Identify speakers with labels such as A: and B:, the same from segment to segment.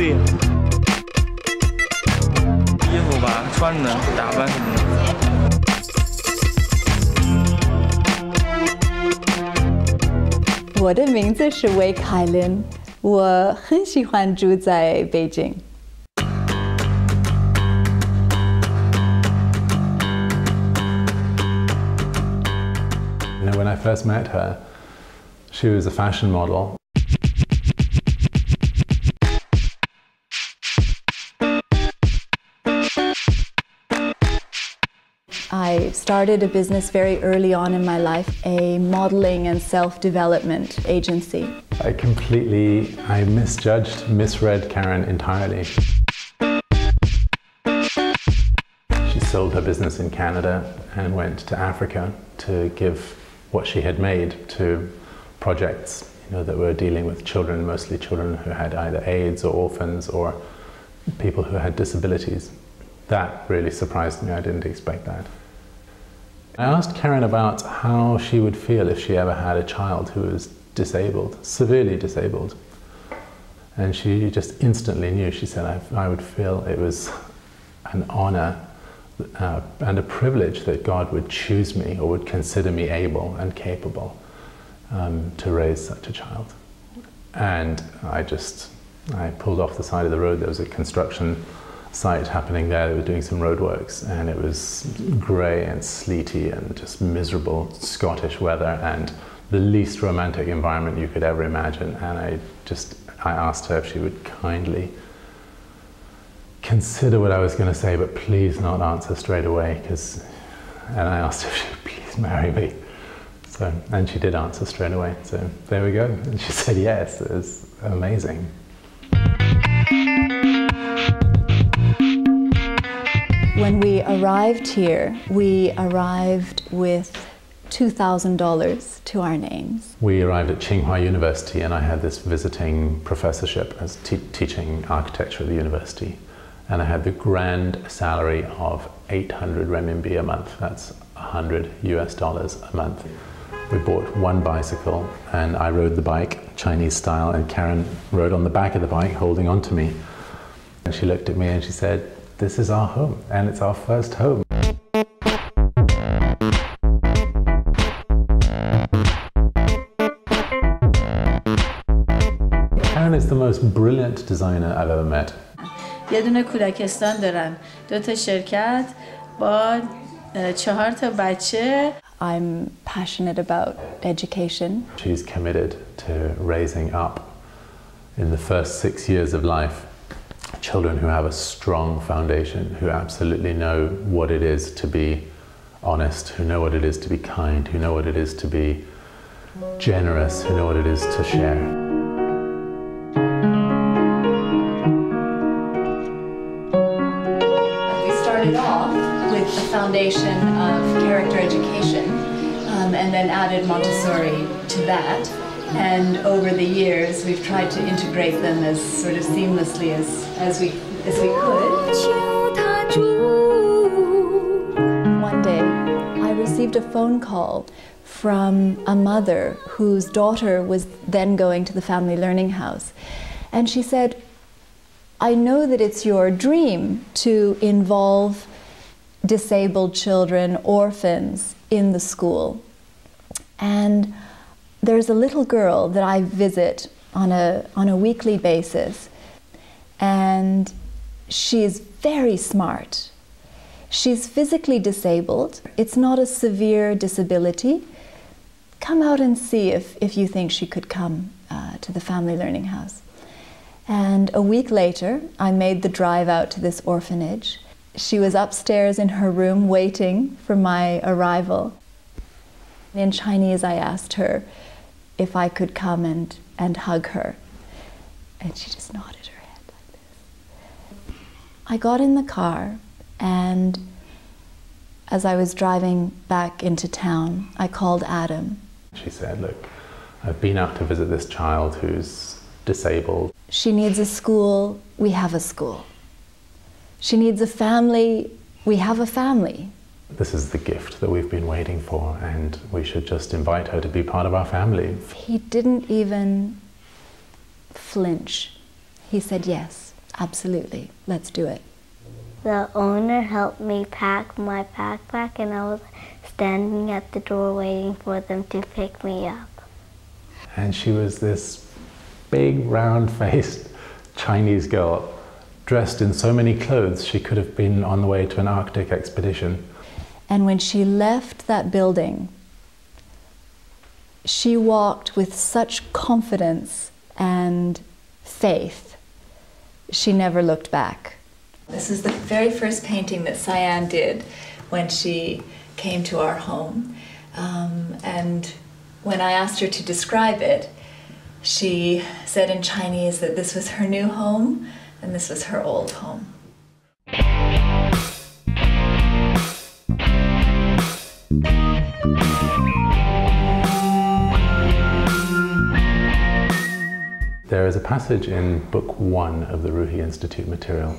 A: 累了。衣服吧，穿的打扮什么的。
B: 我的名字是韦凯琳，我很喜欢住在北京。
C: When I first met her, she was a fashion model.
B: I started a business very early on in my life, a modeling and self-development agency.
C: I misread Karen entirely. She sold her business in Canada and went to Africa to give what she had made to projects, that were dealing with children, mostly children who had either AIDS or orphans or people who had disabilities. That really surprised me. I didn't expect that. I asked Karen about how she would feel if she ever had a child who was disabled, severely disabled. And she just instantly knew. She said, I would feel it was an honor and a privilege that God would choose me or would consider me able and capable to raise such a child. And I pulled off the side of the road. There was a construction site happening there. They were doing some roadworks, and it was grey and sleety and just miserable Scottish weather and the least romantic environment you could ever imagine. And I asked her if she would kindly consider what I was going to say, but please not answer straight away, and I asked her if she would please marry me. And she did answer straight away, so there we go. And she said yes. It was amazing.
B: When we arrived here, we arrived with $2,000 to our names.
C: We arrived at Tsinghua University, and I had this visiting professorship as teaching architecture at the university. And I had the grand salary of 800 renminbi a month. That's $100 a month. We bought one bicycle, and I rode the bike, Chinese style, and Karen rode on the back of the bike, holding on to me. And she looked at me and she said, "This is our home, and it's our first home." Karen is the most brilliant designer I've ever met.
D: یه دونه کودکستان دارن، 2 تا شرکت با 4 تا بچه.
B: I'm passionate about education.
C: She's committed to raising up, in the first 6 years of life, children who have a strong foundation, who absolutely know what it is to be honest, who know what it is to be kind, who know what it is to be generous, who know what it is to share.
B: We started off with the foundation of character education, and then added Montessori to that. And over the years, we've tried to integrate them as sort of seamlessly as we could. One day, I received a phone call from a mother whose daughter was then going to the family learning house. And she said, "I know that it's your dream to involve disabled children, orphans, in the school. And there's a little girl that I visit on a weekly basis, and she's very smart. She's physically disabled. It's not a severe disability. Come out and see if you think she could come to the family learning house." And a week later, I made the drive out to this orphanage. She was upstairs in her room waiting for my arrival. In Chinese, I asked her if I could come and hug her. And she just nodded her head like this. I got in the car, and as I was driving back into town, I called Adam.
C: She said, "Look, I've been out to visit this child who's disabled.
B: She needs a school, we have a school. She needs a family, we have a family.
C: This is the gift that we've been waiting for, and we should just invite her to be part of our family."
B: He didn't even flinch. He said yes. Absolutely. Let's do it.
E: The owner helped me pack my backpack, and I was standing at the door waiting for them to pick me up.
C: And she was this big, round-faced Chinese girl, dressed in so many clothes she could have been on the way to an Arctic expedition.
B: And when she left that building, she walked with such confidence and faith. She never looked back. This is the very first painting that Cyan did when she came to our home. And when I asked her to describe it, she said in Chinese that this was her new home and this was her old home.
C: There is a passage in Book 1 of the Ruhi Institute material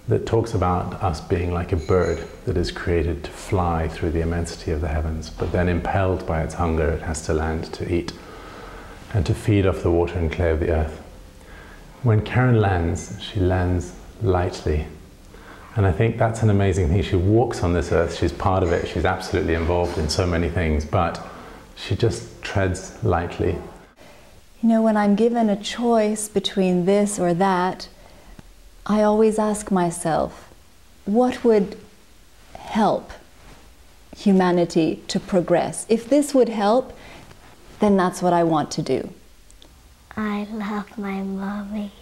C: that talks about us being like a bird that is created to fly through the immensity of the heavens, but then impelled by its hunger, it has to land to eat and to feed off the water and clay of the earth. When Karen lands, she lands lightly. And I think that's an amazing thing. She walks on this earth, she's part of it, she's absolutely involved in so many things, but she just treads lightly.
B: You know, when I'm given a choice between this or that, I always ask myself, what would help humanity to progress? If this would help, then that's what I want to do.
E: I love my mommy.